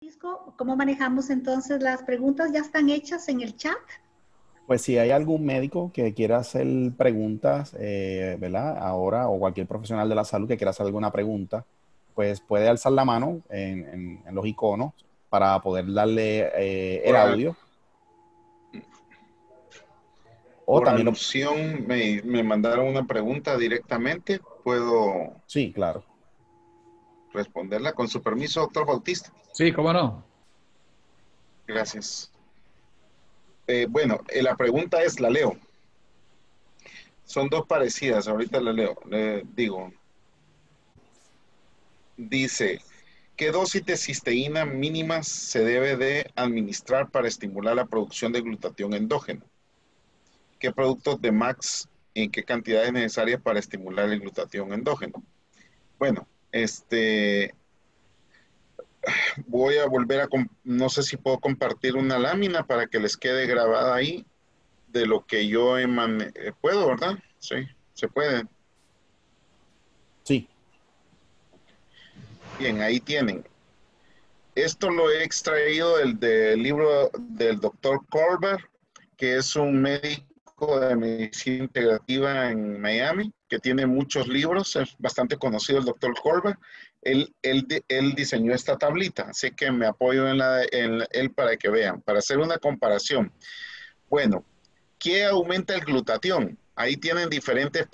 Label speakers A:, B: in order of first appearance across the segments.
A: Francisco, ¿cómo manejamos entonces las preguntas? ¿Ya están hechas en el chat?
B: Pues si hay algún médico que quiera hacer preguntas, ¿verdad? Ahora, o cualquier profesional de la salud que quiera hacer alguna pregunta, pues puede alzar la mano en los iconos para poder darle el
C: Por, al-
B: audio. O
C: por
B: también lo...
C: alusión, me mandaron una pregunta directamente. ¿Puedo
B: Sí, claro.
C: responderla con su permiso, doctor Bautista?
D: Sí, ¿cómo no?
C: Gracias. Bueno, la pregunta es, la leo. Son dos parecidas, ahorita la leo. Le digo, dice, ¿qué dosis de cisteína mínimas se debe de administrar para estimular la producción de glutatión endógeno? ¿Qué productos de Max en qué cantidades necesarias para estimular el glutatión endógeno? Bueno, voy a volver a, no sé si puedo compartir una lámina para que les quede grabada ahí de lo que yo puedo, ¿verdad? Sí, se puede.
B: Sí.
C: Bien, ahí tienen. Esto lo he extraído del libro del doctor Colbert, que es un médico de medicina integrativa en Miami, que tiene muchos libros, es bastante conocido el doctor Colbert. Él diseñó esta tablita, así que me apoyo en él para que vean, para hacer una comparación. Bueno, ¿qué aumenta el glutatión? Ahí tienen diferentes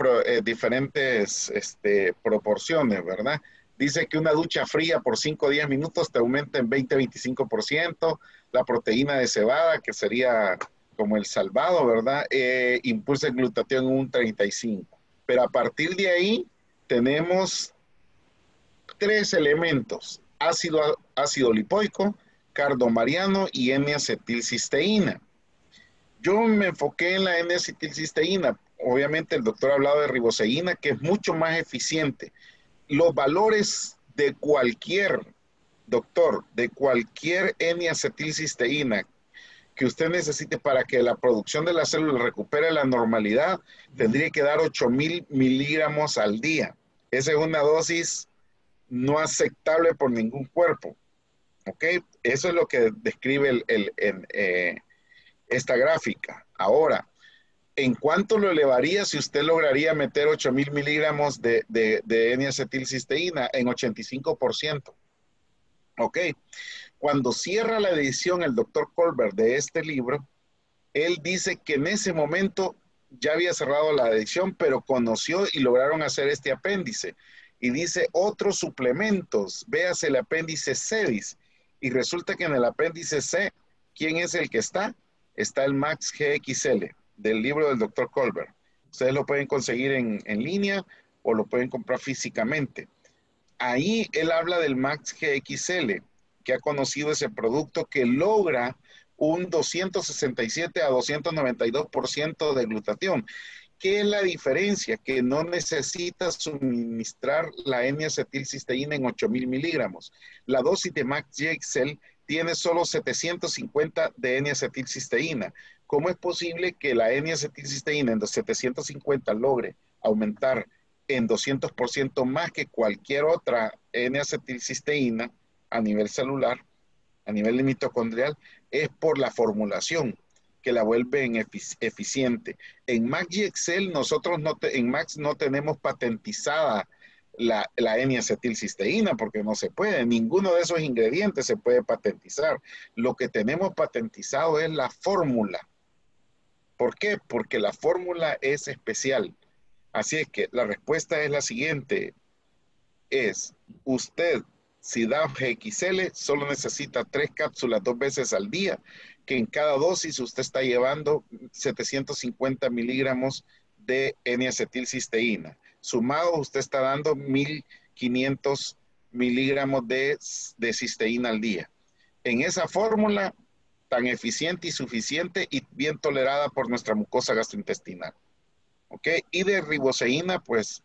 C: proporciones, ¿verdad? Dice que una ducha fría por 5 o 10 minutos te aumenta en 20-25%. La proteína de cebada, que sería como el salvado, ¿verdad? Impulsa el glutatión en un 35%. Pero a partir de ahí tenemos tres elementos: ácido lipoico, cardomariano y N-acetilcisteína. Yo me enfoqué en la N-acetilcisteína. Obviamente el doctor ha hablado de riboceína, que es mucho más eficiente. Los valores de cualquier doctor, de cualquier N-acetilcisteína que usted necesite para que la producción de la célula recupere la normalidad, tendría que dar 8,000 miligramos al día. Esa es una dosis no aceptable por ningún cuerpo. ¿Ok? Eso es lo que describe esta gráfica. Ahora, ¿en cuánto lo elevaría si usted lograría meter 8,000 miligramos de N-acetilcisteína? En 85%. Ok. Cuando cierra la edición el doctor Colbert de este libro, él dice que en ese momento ya había cerrado la edición, pero conoció y lograron hacer este apéndice. Y dice otros suplementos, véase el apéndice C, y resulta que en el apéndice C, ¿quién es el que está? Está el Max GXL del libro del doctor Colbert. Ustedes lo pueden conseguir en línea o lo pueden comprar físicamente. Ahí él habla del Max GXL, que ha conocido ese producto que logra un 267 a 292% de glutatión. ¿Qué es la diferencia? Que no necesita suministrar la N-acetilcisteína en 8,000 miligramos. La dosis de Max GXL tiene solo 750 de N-acetilcisteína. ¿Cómo es posible que la N-acetilcisteína en 750 logre aumentar en 200% más que cualquier otra N-acetilcisteína a nivel celular, a nivel mitocondrial? Es por la formulación que la vuelve eficiente. En Max GXL nosotros en Max no tenemos patentizada la N-acetilcisteína porque no se puede. Ninguno de esos ingredientes se puede patentizar. Lo que tenemos patentizado es la fórmula. ¿Por qué? Porque la fórmula es especial. Así es que la respuesta es la siguiente. Usted, si da GXL, solo necesita 3 cápsulas 2 veces al día, que en cada dosis usted está llevando 750 miligramos de N-acetilcisteína. Sumado, usted está dando 1,500 miligramos de cisteína al día. En esa fórmula tan eficiente y suficiente y bien tolerada por nuestra mucosa gastrointestinal. ¿Ok? Y de riboceína, pues,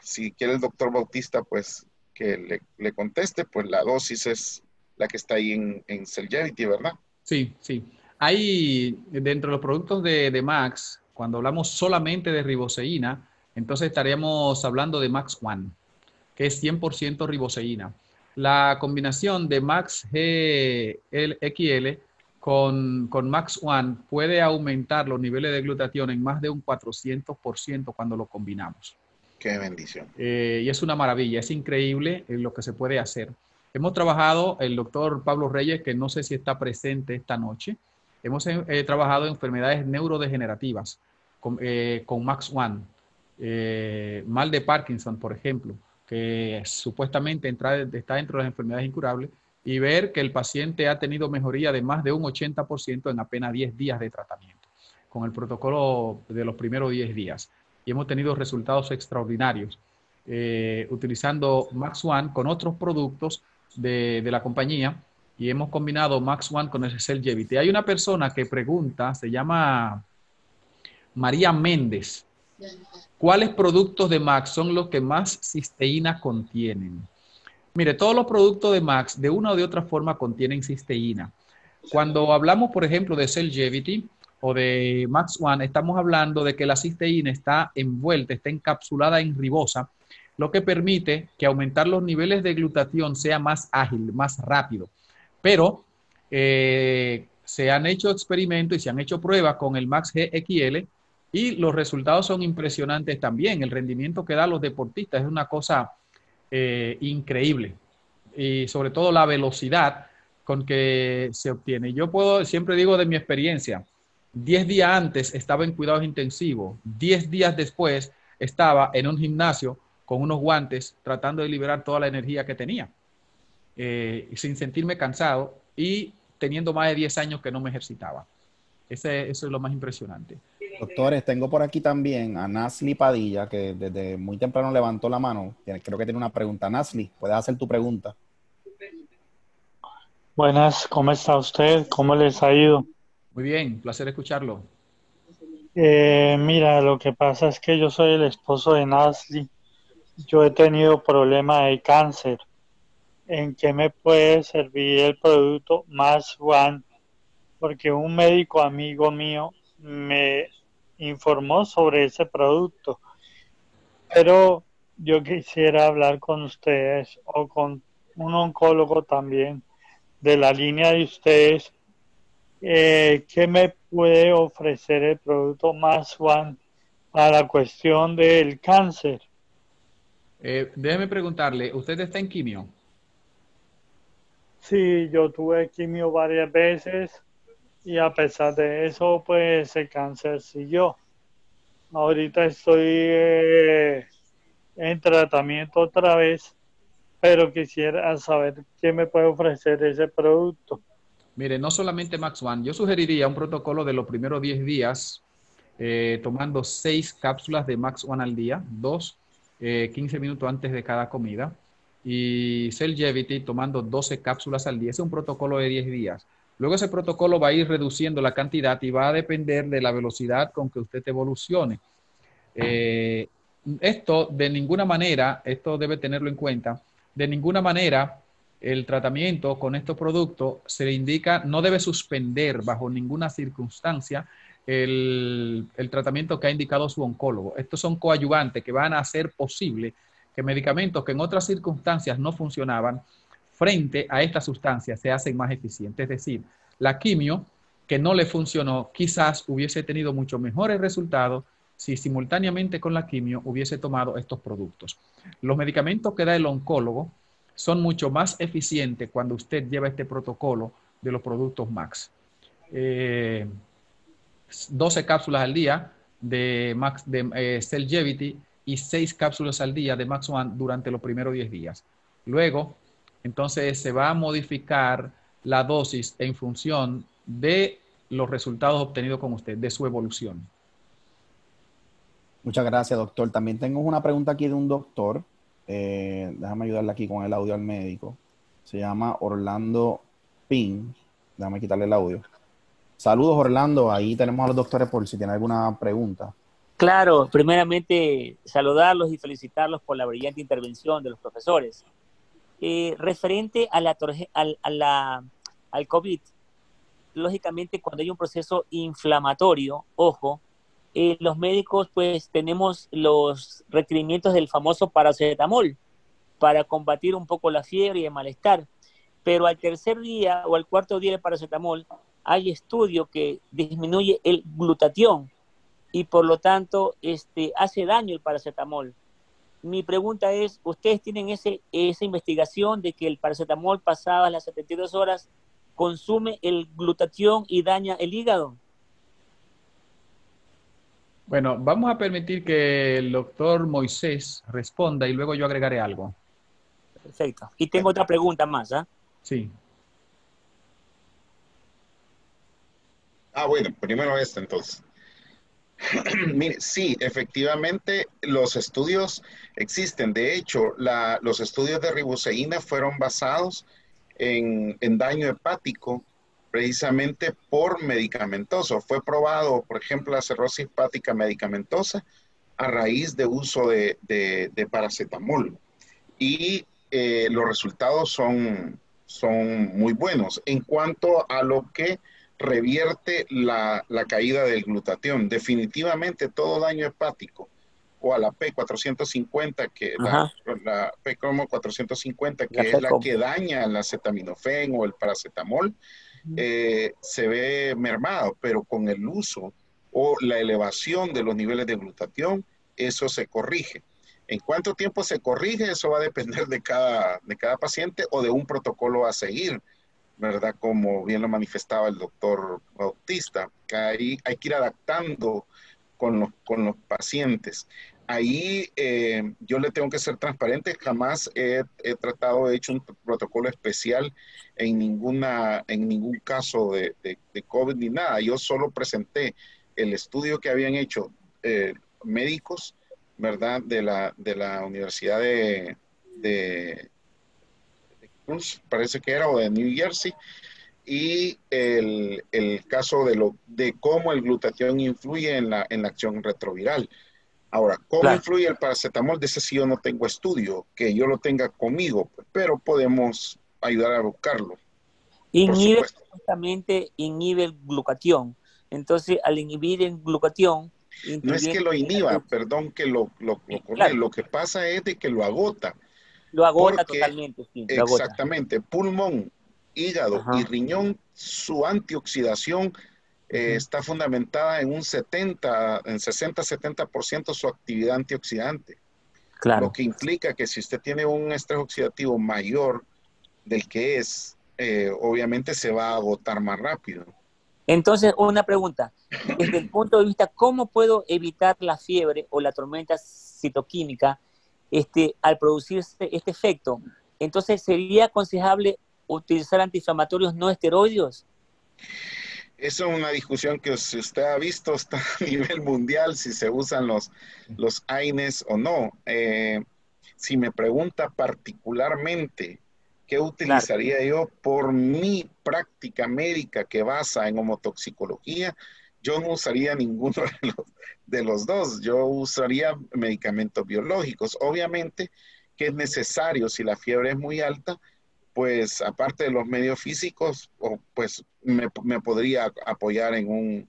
C: si quiere el doctor Bautista, pues, que le conteste, pues la dosis es la que está ahí en Cellgevity, ¿verdad?
D: Sí, sí. Hay dentro de los productos de Max, cuando hablamos solamente de riboceína, entonces estaríamos hablando de Max One, que es 100% riboceína. la combinación de Max GXL con Max One puede aumentar los niveles de glutatión en más de un 400% cuando lo combinamos.
C: Qué bendición.
D: Y es una maravilla, es increíble lo que se puede hacer. Hemos trabajado, el doctor Pablo Reyes, que no sé si está presente esta noche, hemos trabajado en enfermedades neurodegenerativas con Max One. Mal de Parkinson, por ejemplo, que supuestamente está dentro de las enfermedades incurables, y ver que el paciente ha tenido mejoría de más de un 80% en apenas 10 días de tratamiento, con el protocolo de los primeros 10 días. Y hemos tenido resultados extraordinarios utilizando Max One con otros productos de la compañía, y hemos combinado Max One con el Cellgevity. Hay una persona que pregunta, se llama María Méndez, ¿cuáles productos de Max son los que más cisteína contienen? Mire, todos los productos de Max de una o de otra forma contienen cisteína. Cuando hablamos, por ejemplo, de Cellgevity o de Max One, estamos hablando de que la cisteína está envuelta, está encapsulada en ribosa, lo que permite que aumentar los niveles de glutatión sea más ágil, más rápido. Pero se han hecho experimentos y se han hecho pruebas con el Max GXL y los resultados son impresionantes también. El rendimiento que dan los deportistas es una cosa increíble, y sobre todo la velocidad con que se obtiene. Yo siempre digo de mi experiencia, 10 días antes estaba en cuidados intensivos, 10 días después estaba en un gimnasio con unos guantes tratando de liberar toda la energía que tenía, sin sentirme cansado y teniendo más de 10 años que no me ejercitaba. Eso es lo más impresionante.
B: Doctores, tengo por aquí también a Nasli Padilla, que desde muy temprano levantó la mano. Creo que tiene una pregunta. Nasli, puedes hacer tu pregunta.
E: Buenas, ¿cómo está usted? ¿Cómo les ha ido?
D: Muy bien, placer escucharlo.
E: Mira, lo que pasa es que yo soy el esposo de Nasli. Yo he tenido problemas de cáncer. ¿En qué me puede servir el producto Max One? Porque un médico amigo mío me informó sobre ese producto, pero yo quisiera hablar con ustedes o con un oncólogo también de la línea de ustedes. ¿Qué me puede ofrecer el producto Max One para la cuestión del cáncer?
D: Déjeme preguntarle, ¿usted está en quimio?
E: Sí, yo tuve quimio varias veces y a pesar de eso, pues el cáncer siguió. Ahorita estoy en tratamiento otra vez, pero quisiera saber qué me puede ofrecer ese producto.
D: Mire, no solamente Max One, yo sugeriría un protocolo de los primeros 10 días, tomando 6 cápsulas de Max One al día, 15 minutos antes de cada comida, y Cellgevity tomando 12 cápsulas al día. Ese es un protocolo de 10 días. Luego ese protocolo va a ir reduciendo la cantidad y va a depender de la velocidad con que usted evolucione. Esto de ninguna manera, esto debe tenerlo en cuenta, de ninguna manera el tratamiento con estos productos se le indica, no debe suspender bajo ninguna circunstancia el tratamiento que ha indicado su oncólogo. Estos son coadyuvantes que van a hacer posible que medicamentos que en otras circunstancias no funcionaban, frente a esta sustancia se hacen más eficientes. Es decir, la quimio que no le funcionó quizás hubiese tenido mucho mejores resultados si simultáneamente con la quimio hubiese tomado estos productos. Los medicamentos que da el oncólogo son mucho más eficientes cuando usted lleva este protocolo de los productos Max. 12 cápsulas al día de Cellgevity y 6 cápsulas al día de Max One durante los primeros 10 días. Luego, entonces se va a modificar la dosis en función de los resultados obtenidos con usted, de su evolución.
B: Muchas gracias, doctor. También tengo una pregunta aquí de un doctor. Déjame ayudarle aquí con el audio al médico. Se llama Orlando Pin. Déjame quitarle el audio. Saludos, Orlando. Ahí tenemos a los doctores por si tienen alguna pregunta.
F: Claro, primeramente saludarlos y felicitarlos por la brillante intervención de los profesores. Referente a al COVID, lógicamente cuando hay un proceso inflamatorio, ojo, los médicos pues tenemos los requerimientos del famoso paracetamol, para combatir un poco la fiebre y el malestar. Pero al tercer día o al cuarto día del paracetamol, hay estudio que disminuye el glutatión y por lo tanto hace daño el paracetamol. Mi pregunta es, ¿ustedes tienen esa investigación de que el paracetamol pasadas las 72 horas consume el glutatión y daña el hígado?
D: Bueno, vamos a permitir que el doctor Moisés responda y luego yo agregaré algo.
F: Perfecto. Y tengo otra pregunta más, ¿ah?
D: Sí.
C: Bueno, primero esta entonces. Mire, sí, efectivamente los estudios existen. De hecho, los estudios de riboceína fueron basados en daño hepático precisamente por medicamentoso. Fue probado, por ejemplo, la cirrosis hepática medicamentosa a raíz de uso de paracetamol. Y los resultados son muy buenos en cuanto a lo que revierte la caída del glutatión. Definitivamente todo daño hepático o a la P450, que la P450, que es la que daña el acetaminofén o el paracetamol, se ve mermado, pero con el uso o la elevación de los niveles de glutatión, eso se corrige. ¿En cuánto tiempo se corrige? Eso va a depender de cada paciente o de un protocolo a seguir, ¿verdad? Como bien lo manifestaba el doctor Bautista, que ahí hay que ir adaptando con los pacientes. Ahí yo le tengo que ser transparente, jamás he hecho un protocolo especial en ningún caso de COVID ni nada. Yo solo presenté el estudio que habían hecho médicos, ¿verdad? De la Universidad de Cruz, parece que era, o de New Jersey, y el caso de cómo el glutatión influye en la acción retroviral. Ahora, ¿cómo influye el paracetamol? De ese sí yo no tengo estudio, que yo lo tenga conmigo, pero podemos ayudar a buscarlo.
F: Justamente inhibe el glutatión. Entonces, al inhibir el glutatión...
C: No es que lo inhiba, perdón que lo
F: claro.
C: Lo que pasa es de que lo agota.
F: Lo agota totalmente, sí. Lo
C: exactamente.
F: agota.
C: Pulmón, hígado y riñón, su antioxidación está fundamentada en un 60-70% su actividad antioxidante.
F: Claro.
C: Lo que implica que si usted tiene un estrés oxidativo mayor del que es, obviamente se va a agotar más rápido.
F: Entonces, una pregunta. Desde el punto de vista, ¿cómo puedo evitar la fiebre o la tormenta citoquímica al producirse este efecto? Entonces, ¿sería aconsejable utilizar antiinflamatorios no esteroideos?
C: Eso es una discusión que si usted ha visto, está a nivel mundial, si se usan los AINES o no. Si me pregunta particularmente qué utilizaría yo por mi práctica médica que basa en homotoxicología, yo no usaría ninguno de los dos. Yo usaría medicamentos biológicos. Obviamente que es necesario, si la fiebre es muy alta, pues aparte de los medios físicos, pues me podría apoyar en un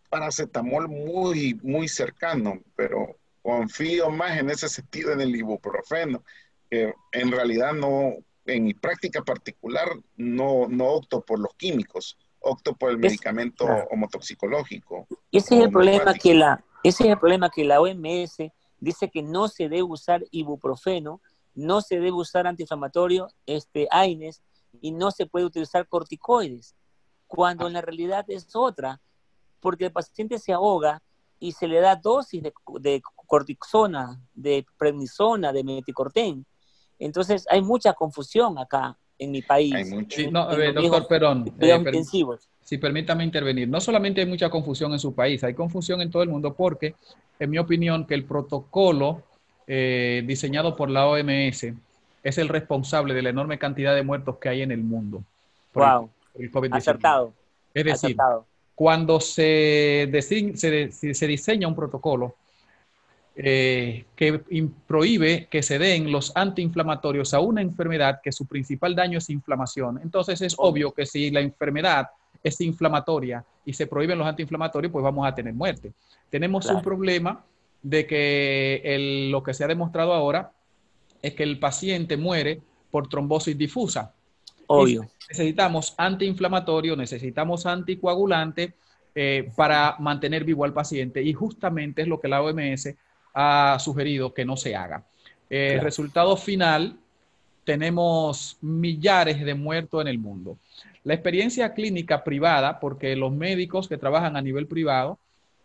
C: paracetamol muy, muy cercano, pero confío más en ese sentido en el ibuprofeno, que en realidad no, en mi práctica particular, no opto por los químicos, opto por el medicamento homotoxicológico.
F: Ese es el problema que la OMS dice que no se debe usar ibuprofeno, no se debe usar antiinflamatorio, AINES, y no se puede utilizar corticoides, cuando en la realidad es otra, porque el paciente se ahoga y se le da dosis de cortisona, de prednisona, de meticorten. Entonces hay mucha confusión acá en mi país.
C: Hay mucho.
D: Sí, doctor Perón, si permítame intervenir. No solamente hay mucha confusión en su país, hay confusión en todo el mundo porque, en mi opinión, que el protocolo diseñado por la OMS es el responsable de la enorme cantidad de muertos que hay en el mundo por el COVID-19.
F: Acertado.
D: Es decir, cuando se diseña un protocolo que prohíbe que se den los antiinflamatorios a una enfermedad que su principal daño es inflamación, entonces es obvio que si la enfermedad es inflamatoria y se prohíben los antiinflamatorios, pues vamos a tener muerte. Tenemos un problema de que lo que se ha demostrado ahora es que el paciente muere por trombosis difusa.
F: Obvio.
D: Y necesitamos antiinflamatorio, necesitamos anticoagulante para mantener vivo al paciente, y justamente es lo que la OMS ha sugerido que no se haga.
F: Claro.
D: Resultado final, tenemos millares de muertos en el mundo. La experiencia clínica privada, porque los médicos que trabajan a nivel privado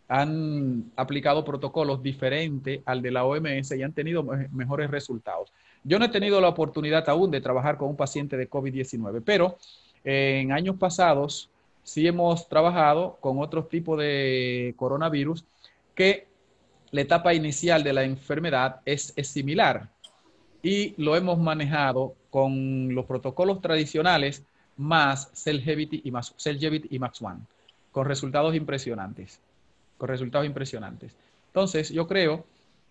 D: han aplicado protocolos diferentes al de la OMS y han tenido mejores resultados. Yo no he tenido la oportunidad aún de trabajar con un paciente de COVID-19, pero en años pasados sí hemos trabajado con otros tipos de coronavirus que la etapa inicial de la enfermedad es similar, y lo hemos manejado con los protocolos tradicionales más Celgevit y Max1, con resultados impresionantes. Entonces, yo creo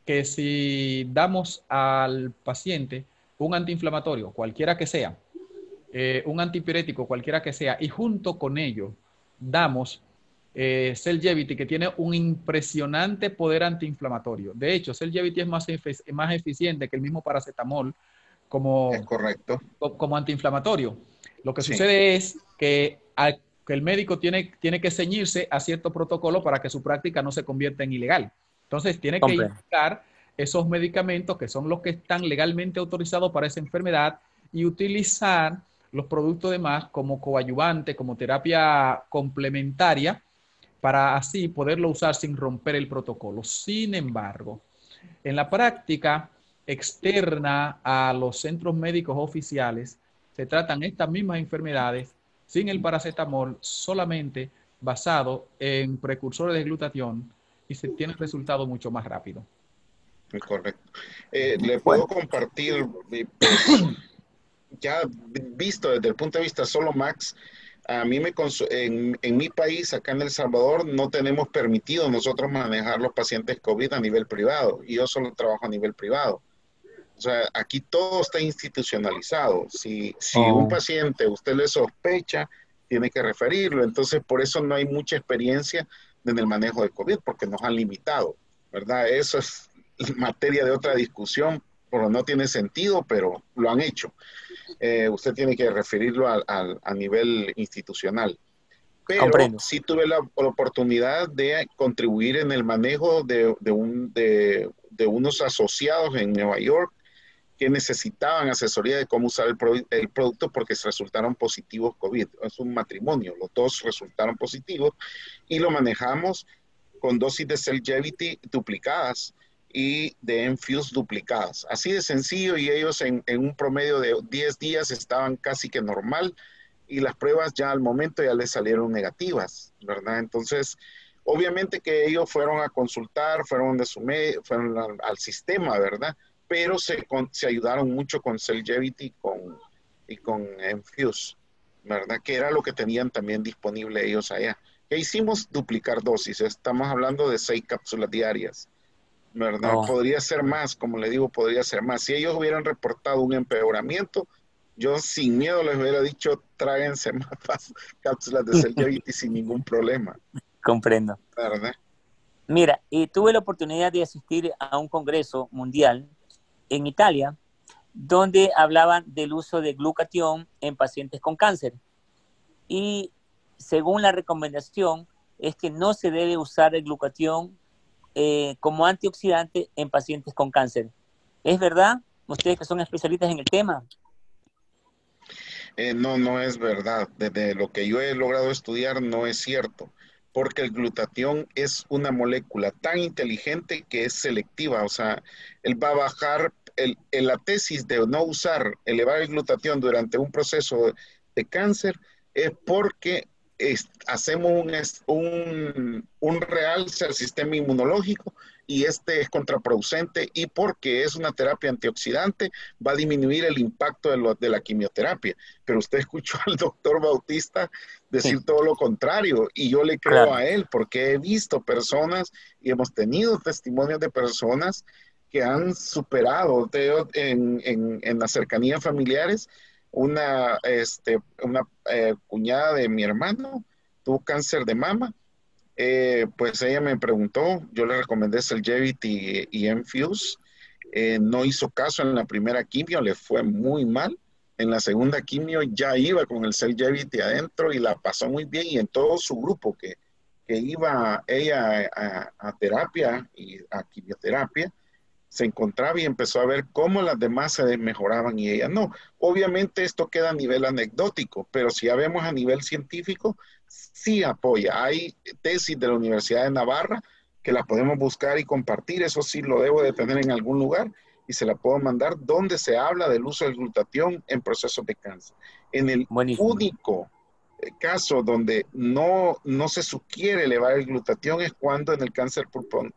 D: que si damos al paciente un antiinflamatorio, cualquiera que sea, un antipirético, cualquiera que sea, y junto con ello damos Celgevit, que tiene un impresionante poder antiinflamatorio. De hecho, Celgevit es más eficiente que el mismo paracetamol como,
C: Es correcto.
D: como antiinflamatorio. Lo que
C: Sí.
D: sucede es que el médico tiene que ceñirse a cierto protocolo para que su práctica no se convierta en ilegal. Entonces, tiene que indicar esos medicamentos que son los que están legalmente autorizados para esa enfermedad y utilizar los productos demás como coadyuvante, como terapia complementaria, para así poderlo usar sin romper el protocolo. Sin embargo, en la práctica externa a los centros médicos oficiales, se tratan estas mismas enfermedades sin el paracetamol, solamente basado en precursores de glutatión, y se tiene resultado mucho más rápido.
C: Correcto. Le puedo compartir, pues, ya visto desde el punto de vista solo Max, a mí en mi país, acá en El Salvador, no tenemos permitido nosotros manejar los pacientes COVID a nivel privado, y yo solo trabajo a nivel privado. O sea, aquí todo está institucionalizado. Si un paciente usted le sospecha, tiene que referirlo. Entonces, por eso no hay mucha experiencia en el manejo de COVID, porque nos han limitado, ¿verdad? Eso es materia de otra discusión, pero no tiene sentido, pero lo han hecho. Usted tiene que referirlo a nivel institucional. Pero
F: Comprendo.
C: sí tuve la oportunidad de contribuir en el manejo de unos asociados en Nueva York que necesitaban asesoría de cómo usar el producto porque se resultaron positivos COVID. Es un matrimonio, los dos resultaron positivos y lo manejamos con dosis de Celgevit duplicadas y de Enfuse duplicadas. Así de sencillo, y ellos en un promedio de 10 días estaban casi que normal, y las pruebas ya al momento ya les salieron negativas, ¿verdad? Entonces, obviamente que ellos fueron a consultar, fueron al sistema, ¿verdad? Pero se ayudaron mucho con Celgevit y con Enfuse, ¿verdad? Que era lo que tenían también disponible ellos allá. ¿Qué hicimos? Duplicar dosis. Estamos hablando de 6 cápsulas diarias, ¿verdad? Podría ser más, como le digo, podría ser más. Si ellos hubieran reportado un empeoramiento, yo sin miedo les hubiera dicho, tráguense más cápsulas de Celgevit sin ningún problema.
F: Comprendo.
C: ¿Verdad?
F: Mira, tuve la oportunidad de asistir a un congreso mundial en Italia, donde hablaban del uso de glutatión en pacientes con cáncer. Y según la recomendación, es que no se debe usar el glutatión como antioxidante en pacientes con cáncer. ¿Es verdad? Ustedes que son especialistas en el tema.
C: No es verdad. Desde lo que yo he logrado estudiar, no es cierto. Porque el glutatión es una molécula tan inteligente que es selectiva. O sea, él va a bajar la tesis de no elevar el glutatión durante un proceso de cáncer, es porque hacemos un realce al sistema inmunológico, y este es contraproducente, y porque es una terapia antioxidante va a disminuir el impacto de la quimioterapia. Pero usted escuchó al doctor Bautista decir todo lo contrario, y yo le creo a él porque he visto personas y hemos tenido testimonios de personas que han superado en las cercanías familiares. Una cuñada de mi hermano tuvo cáncer de mama. Pues ella me preguntó, yo le recomendé Celgevit y Enfuse, no hizo caso en la primera quimio, le fue muy mal. En la segunda quimio ya iba con el Cellgevity adentro y la pasó muy bien, y en todo su grupo que iba ella a terapia y a quimioterapia, se encontraba y empezó a ver cómo las demás se mejoraban y ella no. Obviamente esto queda a nivel anecdótico, pero si ya vemos a nivel científico, sí apoya. Hay tesis de la Universidad de Navarra que la podemos buscar y compartir, eso sí lo debo de tener en algún lugar y se la puedo mandar, donde se habla del uso del glutatión en procesos de cáncer. En el
F: Buenísimo.
C: único caso donde no se sugiere elevar el glutatión es cuando en el cáncer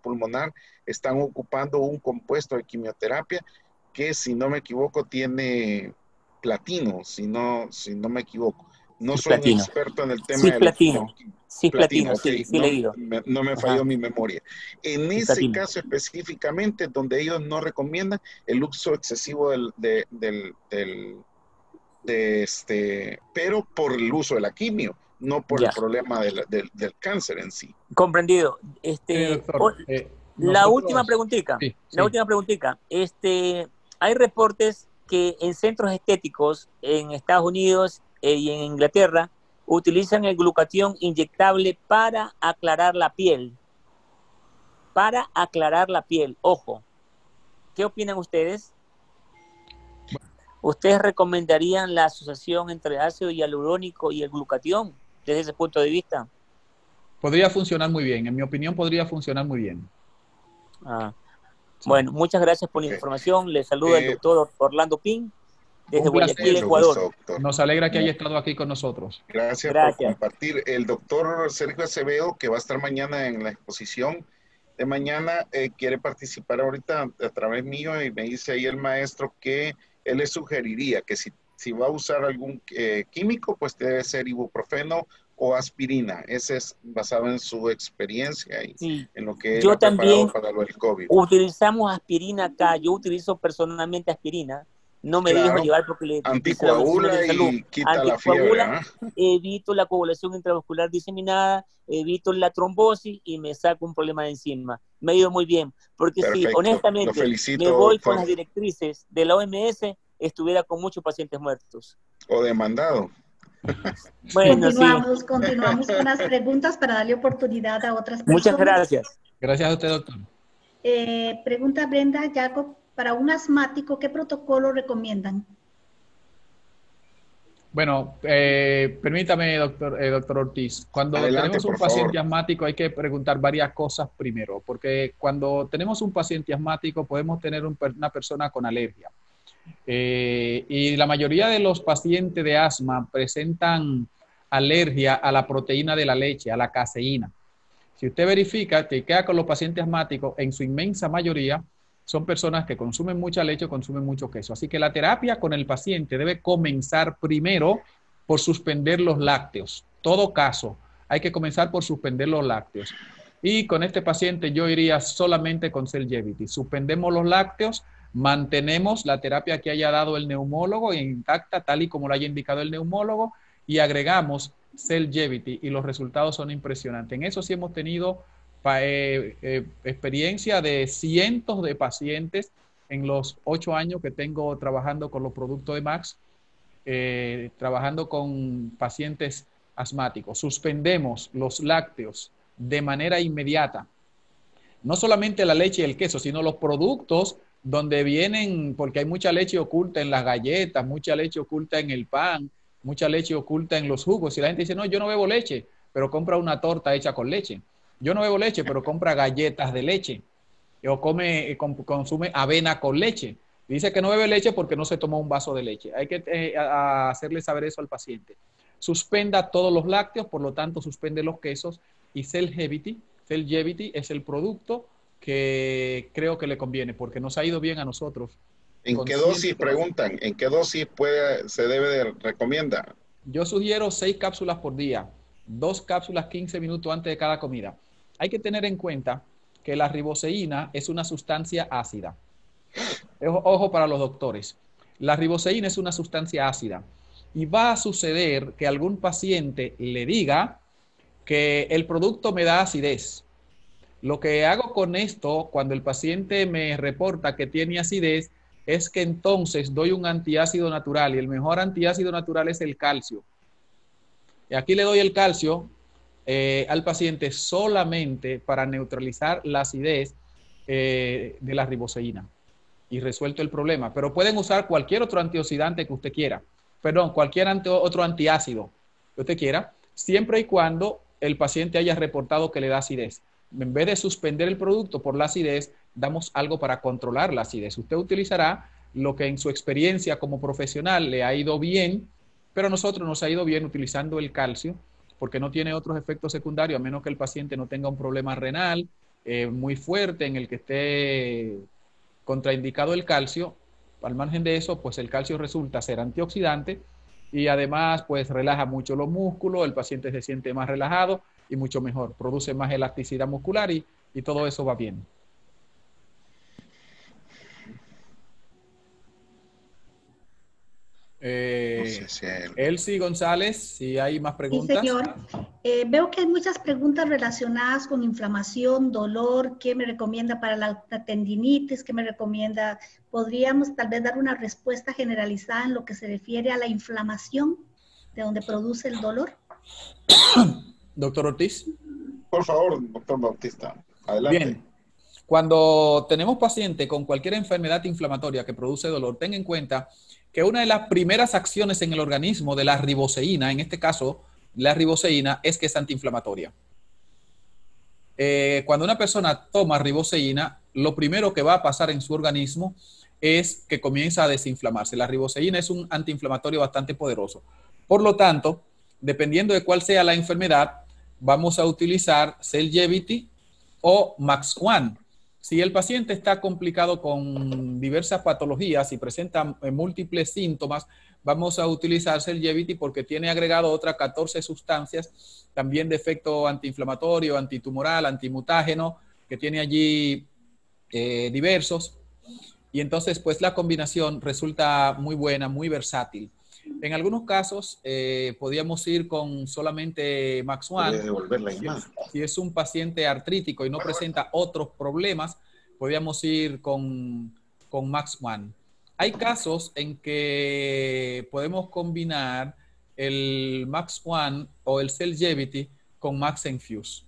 C: pulmonar están ocupando un compuesto de quimioterapia que, si no me equivoco, tiene platino, si no me equivoco. No soy un experto en el tema del
F: platino. Sí,
C: platino,
F: platino,
C: okay.
F: sí, leído.
C: No me falló mi memoria. En ese
F: platino.
C: caso específicamente, donde ellos no recomiendan el uso excesivo pero por el uso de la quimio, no por el problema del cáncer en sí.
F: Comprendido.
D: Doctor,
F: la última preguntita.
D: Sí.
F: La última preguntita. Hay reportes que en centros estéticos en Estados Unidos y en Inglaterra utilizan el glutatión inyectable para aclarar la piel. Para aclarar la piel. Ojo. ¿Qué opinan ustedes? ¿Ustedes recomendarían la asociación entre ácido hialurónico y el glutatión desde ese punto de vista?
D: Podría funcionar muy bien. En mi opinión, podría funcionar muy bien.
F: Sí. Bueno, muchas gracias por la información. Les saluda el doctor Orlando Pin desde Guayaquil, Ecuador.
D: Nos alegra que haya estado aquí con nosotros.
C: Gracias por compartir. El doctor Sergio Acevedo, que va a estar mañana en la exposición de mañana, quiere participar ahorita a través mío, y me dice ahí el maestro que él le sugeriría que si va a usar algún químico, pues debe ser ibuprofeno o aspirina. Ese es basado en su experiencia y en lo que él ha preparado para lo del COVID.
F: Utilizamos aspirina acá. Yo utilizo personalmente aspirina. No me dejo llevar porque le
C: anticoagula y quita la fiebre, ¿eh?
F: Evito la coagulación intravascular diseminada, evito la trombosis y me saco un problema de encima. Me ha ido muy bien, porque si honestamente me voy con las directrices de la OMS, estuviera con muchos pacientes muertos.
C: O demandado.
F: Bueno,
A: continuamos con las preguntas para darle oportunidad a otras personas.
F: Muchas gracias.
D: Gracias a usted, doctor.
A: Pregunta Brenda Jacob. Para un asmático, ¿qué protocolo recomiendan?
D: Bueno, permítame, doctor Ortiz. Cuando tenemos un paciente asmático hay que preguntar varias cosas primero, porque cuando tenemos un paciente asmático podemos tener una persona con alergia. Y la mayoría de los pacientes de asma presentan alergia a la proteína de la leche, a la caseína. Si usted verifica que queda con los pacientes asmáticos, en su inmensa mayoría, son personas que consumen mucha leche o consumen mucho queso. Así que la terapia con el paciente debe comenzar primero por suspender los lácteos. Todo caso, hay que comenzar por suspender los lácteos. Y con este paciente yo iría solamente con Cellgevity. Suspendemos los lácteos, mantenemos la terapia que haya dado el neumólogo intacta, tal y como lo haya indicado el neumólogo, y agregamos Cellgevity, y los resultados son impresionantes. En eso sí hemos tenido experiencia de cientos de pacientes en los 8 años que tengo trabajando con los productos de Max, trabajando con pacientes asmáticos. Suspendemos los lácteos de manera inmediata. No solamente la leche y el queso, sino los productos donde vienen, porque hay mucha leche oculta en las galletas, mucha leche oculta en el pan, mucha leche oculta en los jugos. Y la gente dice, no, yo no bebo leche, pero compra una torta hecha con leche. Yo no bebo leche, pero compra galletas de leche. O consume avena con leche. Dice que no bebe leche porque no se tomó un vaso de leche. Hay que hacerle saber eso al paciente. Suspenda todos los lácteos, por lo tanto suspende los quesos. Y Cellgevity es el producto que creo que le conviene, porque nos ha ido bien a nosotros.
C: ¿En qué dosis, preguntan? ¿En qué dosis recomienda?
D: Yo sugiero 6 cápsulas por día. 2 cápsulas 15 minutos antes de cada comida. Hay que tener en cuenta que la riboceína es una sustancia ácida. Ojo para los doctores. La riboceína es una sustancia ácida. Y va a suceder que algún paciente le diga que el producto me da acidez. Lo que hago con esto, cuando el paciente me reporta que tiene acidez, es que entonces doy un antiácido natural y el mejor antiácido natural es el calcio. Y aquí le doy el calcio al paciente solamente para neutralizar la acidez de la riboceína y resuelto el problema. Pero pueden usar cualquier otro antioxidante que usted quiera, perdón, cualquier otro antiácido que usted quiera, siempre y cuando el paciente haya reportado que le da acidez. En vez de suspender el producto por la acidez, damos algo para controlar la acidez. Usted utilizará lo que en su experiencia como profesional le ha ido bien, pero a nosotros nos ha ido bien utilizando el calcio porque no tiene otros efectos secundarios, a menos que el paciente no tenga un problema renal muy fuerte en el que esté contraindicado el calcio. Al margen de eso, pues el calcio resulta ser antioxidante y además pues relaja mucho los músculos, el paciente se siente más relajado y mucho mejor, produce más elasticidad muscular y todo eso va bien.
C: No sé si hay...
D: Elsie González, si hay más
A: Sí,
D: preguntas.
A: señor. Veo que hay muchas preguntas relacionadas con inflamación, dolor. ¿Qué me recomienda para la tendinitis? ¿Qué me recomienda? ¿Podríamos tal vez dar una respuesta generalizada en lo que se refiere a la inflamación de donde produce el dolor?
D: Doctor Ortiz.
C: Por favor, doctor Bautista, adelante.
D: Bien. Cuando tenemos paciente con cualquier enfermedad inflamatoria que produce dolor, ten en cuenta que una de las primeras acciones en el organismo de la riboceína, en este caso la riboceína, es que es antiinflamatoria. Cuando una persona toma riboceína, lo primero que va a pasar en su organismo es que comienza a desinflamarse. La riboceína es un antiinflamatorio bastante poderoso. Por lo tanto, dependiendo de cuál sea la enfermedad, vamos a utilizar Cellgevity o Max1. Si el paciente está complicado con diversas patologías y presenta múltiples síntomas, vamos a utilizar Cellgevity porque tiene agregado otras 14 sustancias, también de efecto antiinflamatorio, antitumoral, antimutágeno, que tiene allí diversos. Y entonces, pues la combinación resulta muy buena, muy versátil. En algunos casos, podríamos ir con solamente Max1. Si es un paciente artrítico y no presenta otros problemas, podríamos ir con Max1. Hay casos en que podemos combinar el Max1 o el Cellgevity con Max-Infuse,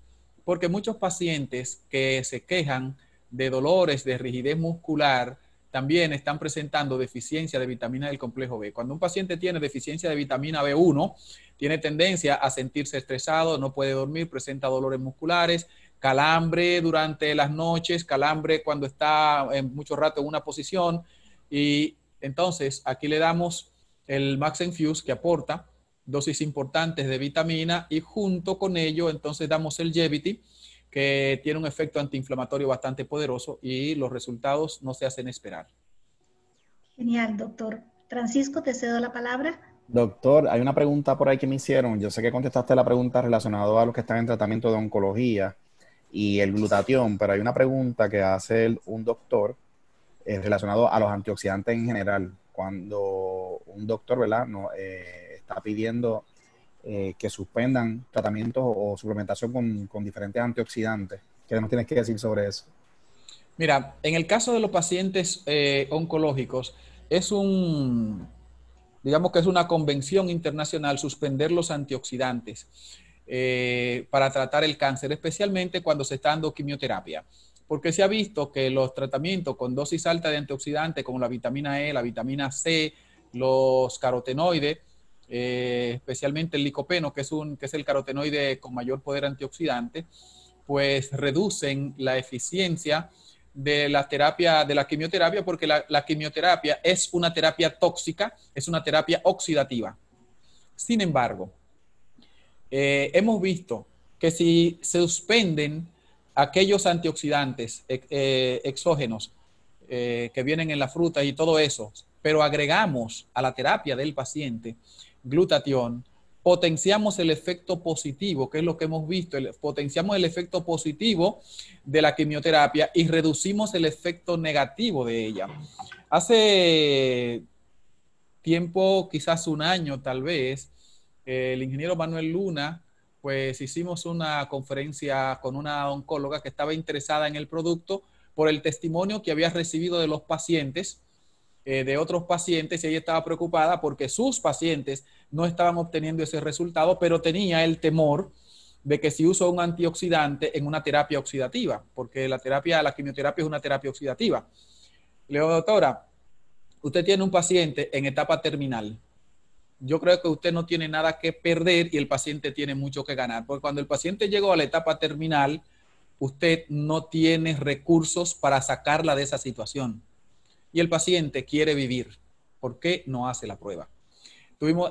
D: porque muchos pacientes que se quejan de dolores, de rigidez muscular, también están presentando deficiencia de vitamina del complejo B. Cuando un paciente tiene deficiencia de vitamina B1, tiene tendencia a sentirse estresado, no puede dormir, presenta dolores musculares, calambre durante las noches, calambre cuando está en mucho rato en una posición. Y entonces aquí le damos el Max-Infuse que aporta dosis importantes de vitamina y junto con ello entonces damos el Cellgevity que tiene un efecto antiinflamatorio bastante poderoso y los resultados no se hacen esperar.
A: Genial, doctor. Francisco, te cedo la palabra.
B: Doctor, hay una pregunta por ahí que me hicieron. Yo sé que contestaste la pregunta relacionada a los que están en tratamiento de oncología y el glutatión, pero hay una pregunta que hace un doctor relacionado a los antioxidantes en general. Cuando un doctor, ¿verdad?, está pidiendo que suspendan tratamientos o suplementación con diferentes antioxidantes. ¿Qué nos tienes que decir sobre eso?
D: Mira, en el caso de los pacientes oncológicos, digamos que es una convención internacional suspender los antioxidantes para tratar el cáncer, especialmente cuando se está dando quimioterapia. Porque se ha visto que los tratamientos con dosis alta de antioxidantes, como la vitamina E, la vitamina C, los carotenoides, especialmente el licopeno, que es el carotenoide con mayor poder antioxidante, pues reducen la eficiencia de la terapia, de la quimioterapia, porque la quimioterapia es una terapia tóxica, es una terapia oxidativa. Sin embargo, hemos visto que si se suspenden aquellos antioxidantes exógenos que vienen en la fruta y todo eso, pero agregamos a la terapia del paciente glutatión, potenciamos el efecto positivo, que es lo que hemos visto, potenciamos el efecto positivo de la quimioterapia y reducimos el efecto negativo de ella. Hace tiempo, quizás un año tal vez, el ingeniero Manuel Luna pues hicimos una conferencia con una oncóloga que estaba interesada en el producto por el testimonio que había recibido de los pacientes, de otros pacientes, y ella estaba preocupada porque sus pacientes no estaban obteniendo ese resultado, pero tenía el temor de que si uso un antioxidante en una terapia oxidativa, porque la quimioterapia es una terapia oxidativa. Le digo, doctora, usted tiene un paciente en etapa terminal. Yo creo que usted no tiene nada que perder y el paciente tiene mucho que ganar, porque cuando el paciente llegó a la etapa terminal, usted no tiene recursos para sacarla de esa situación. Y el paciente quiere vivir. ¿Por qué no hace la prueba?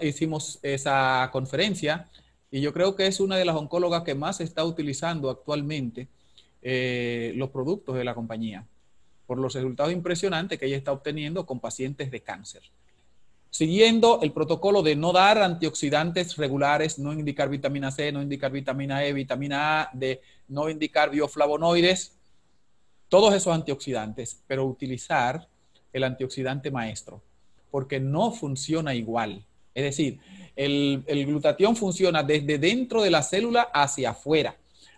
D: Hicimos esa conferencia y yo creo que es una de las oncólogas que más está utilizando actualmente los productos de la compañía por los resultados impresionantes que ella está obteniendo con pacientes de cáncer. Siguiendo el protocolo de no dar antioxidantes regulares, no indicar vitamina C, no indicar vitamina E, vitamina A, de no indicar bioflavonoides, todos esos antioxidantes, pero utilizar el antioxidante maestro, porque no funciona igual. Es decir, el glutatión funciona desde dentro de la célula hacia afuera,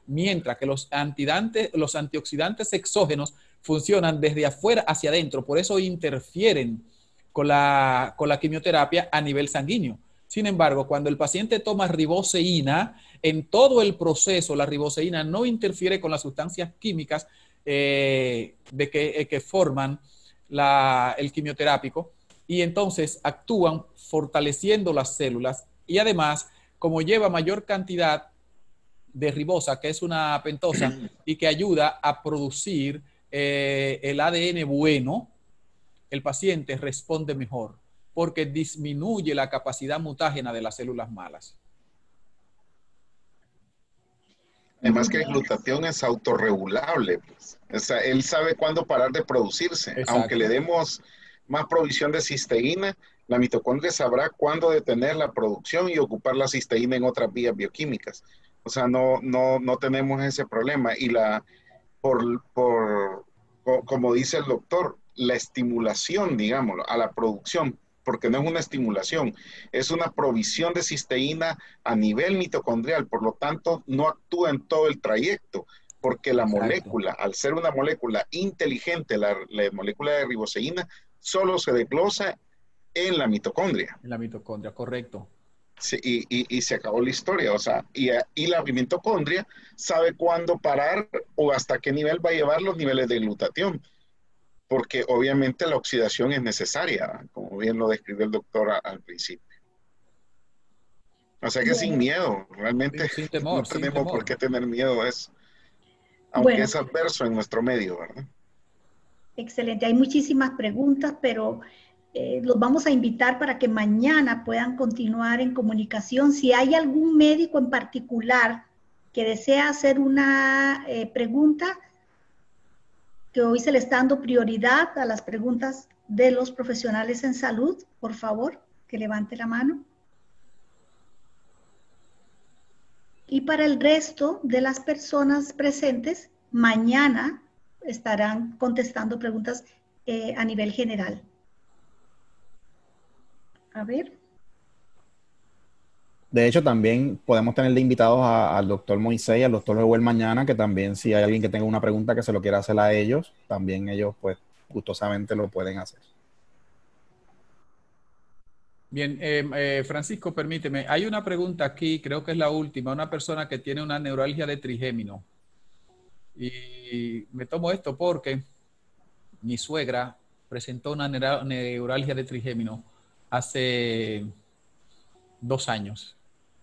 D: mientras que los antioxidantes exógenos funcionan desde afuera hacia adentro, por eso interfieren con la quimioterapia a nivel sanguíneo. Sin embargo, cuando el paciente toma riboceína, en todo el proceso la riboceína no interfiere con las sustancias químicas que forman el quimioterápico, y entonces actúan fortaleciendo las células, y además, como lleva mayor cantidad de ribosa, que es una pentosa, y que ayuda a producir el ADN bueno, el paciente responde mejor, porque disminuye la capacidad mutágena de las células malas.
C: Además que el glutatión es autorregulable, pues. O sea, él sabe cuándo parar de producirse.
D: Exacto.
C: Aunque le demos más provisión de cisteína, la mitocondria sabrá cuándo detener la producción y ocupar la cisteína en otras vías bioquímicas. O sea, no tenemos ese problema. Y como dice el doctor, la estimulación, digámoslo, a la producción, porque no es una estimulación, es una provisión de cisteína a nivel mitocondrial, por lo tanto no actúa en todo el trayecto, porque la molécula, al ser una molécula inteligente, la molécula de riboceína, solo se desglosa en la mitocondria.
D: En la mitocondria, correcto.
C: Sí, y se acabó la historia, o sea, y la mitocondria sabe cuándo parar o hasta qué nivel va a llevar los niveles de glutatión, porque obviamente la oxidación es necesaria, como bien lo describió el doctor al principio. O sea que sin miedo, realmente
D: sin temor,
C: no tenemos por qué tener miedo a eso, aunque
A: bueno,
C: es adverso en nuestro medio, ¿verdad?
A: Excelente, hay muchísimas preguntas, pero los vamos a invitar para que mañana puedan continuar en comunicación. Si hay algún médico en particular que desea hacer una pregunta, que hoy se le está dando prioridad a las preguntas de los profesionales en salud, por favor, que levante la mano. Y para el resto de las personas presentes, mañana estarán contestando preguntas a nivel general. A ver.
B: De hecho, también podemos tener de invitados al doctor Moisés y al doctor Reuel mañana, que también si hay alguien que tenga una pregunta que se lo quiera hacer a ellos, también ellos pues gustosamente lo pueden hacer.
D: Bien, Francisco, permíteme. Hay una pregunta aquí, creo que es la última, una persona que tiene una neuralgia de trigémino. Y me tomo esto porque mi suegra presentó una neuralgia de trigémino hace 2 años.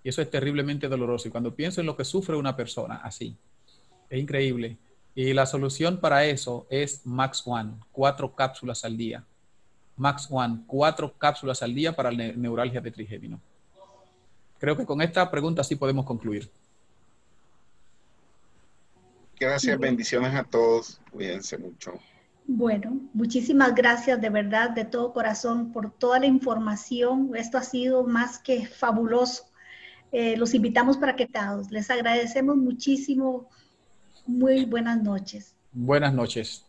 D: Y eso es terriblemente doloroso. Y cuando pienso en lo que sufre una persona así, es increíble. Y la solución para eso es Max One, 4 cápsulas al día. Max One, 4 cápsulas al día para la neuralgia de trigémino. Creo que con esta pregunta sí podemos concluir.
C: Gracias, bendiciones a todos. Cuídense mucho.
A: Bueno, muchísimas gracias de verdad, de todo corazón, por toda la información. Esto ha sido más que fabuloso. Los invitamos para que todos. Les agradecemos muchísimo. Muy buenas noches.
D: Buenas noches.